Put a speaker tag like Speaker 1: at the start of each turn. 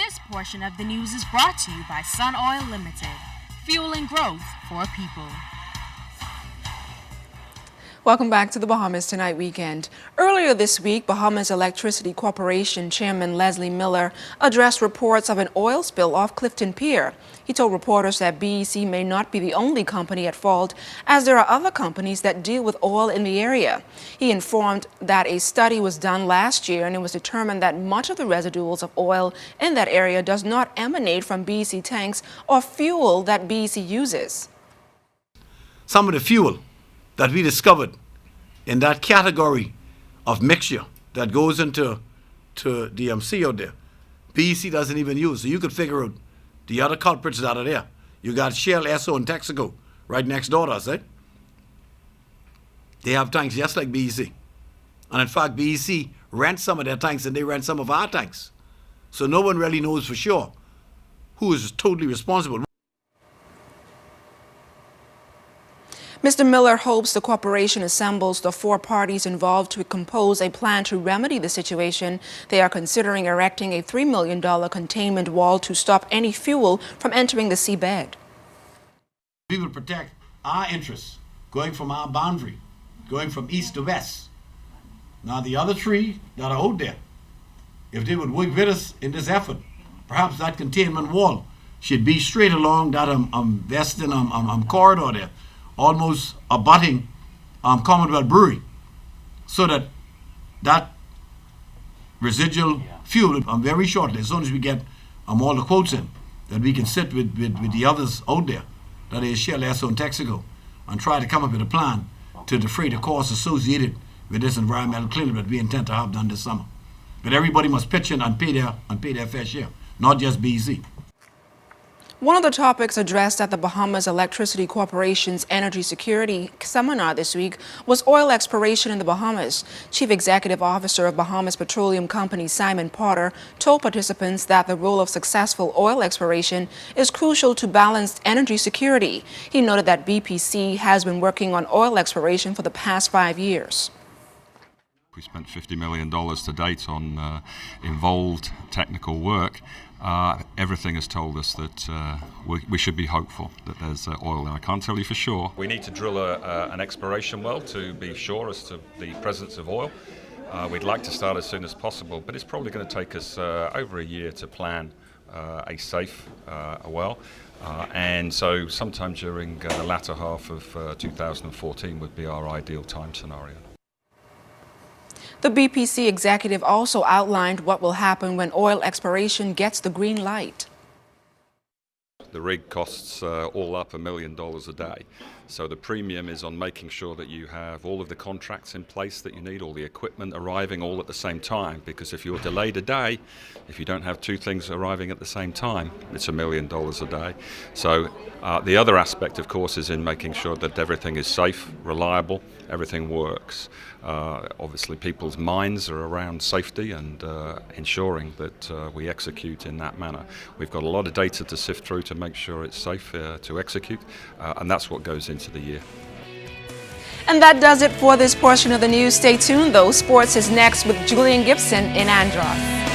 Speaker 1: This portion of the news is brought to you by Sun Oil Limited, fueling growth for people.
Speaker 2: Welcome back to the Bahamas Tonight Weekend. Earlier this week, Bahamas Electricity Corporation Chairman Leslie Miller addressed reports of an oil spill off Clifton Pier. He told reporters that BEC may not be the only company at fault, as there are other companies that deal with oil in the area. He informed that a study was done last year and it was determined that much of the residuals of oil in that area does not emanate from BEC tanks or fuel that BEC uses.
Speaker 3: Some of the fuel that we discovered in that category of mixture that goes into DMC out there, BEC doesn't even use. So you could figure out the other culprits that are there. You got Shell, Esso, and Texaco right next door to us, right? They have tanks just like BEC. And in fact, BEC rent some of their tanks and they rent some of our tanks. So no one really knows for sure who is totally responsible.
Speaker 2: Mr. Miller hopes the corporation assembles the four parties involved to compose a plan to remedy the situation. They are considering erecting a $3 million containment wall to stop any fuel from entering the seabed.
Speaker 3: We will protect our interests going from our boundary, going from east to west. Now the other three that are out there, if they would work with us in this effort, perhaps that containment wall should be straight along that western corridor there, almost abutting Commonwealth Brewery, so that that residual fuel, very shortly, as soon as we get all the quotes in, that we can sit with the others out there, that is Shell, Esso, and Texaco, and try to come up with a plan to defray the costs associated with this environmental cleanup that we intend to have done this summer. But everybody must pitch in and pay their fair share, not just BEC.
Speaker 2: One of the topics addressed at the Bahamas Electricity Corporation's Energy Security Seminar this week was oil exploration in the Bahamas. Chief Executive Officer of Bahamas Petroleum Company Simon Potter told participants that the role of successful oil exploration is crucial to balanced energy security. He noted that BPC has been working on oil exploration for the past 5 years.
Speaker 4: We spent $50 million to date on involved technical work. Everything has told us that we should be hopeful that there's oil there. I can't tell you for sure. We need to drill an exploration well to be sure as to the presence of oil. We'd like to start as soon as possible, but it's probably going to take us over a year to plan a safe well. And so sometime during the latter half of 2014 would be our ideal time scenario.
Speaker 2: The BPC executive also outlined what will happen when oil exploration gets the green light.
Speaker 4: The rig costs all up $1 million a day. So the premium is on making sure that you have all of the contracts in place that you need, all the equipment arriving all at the same time, because if you're delayed a day, if you don't have two things arriving at the same time, it's $1 million a day. So the other aspect, of course, is in making sure that everything is safe, reliable, everything works. Obviously, people's minds are around safety and ensuring that we execute in that manner. We've got a lot of data to sift through to make sure it's safe to execute, and that's what goes into the year.
Speaker 2: And that does it for this portion of the news. Stay tuned, though. Sports is next with Julian Gibson in Andros.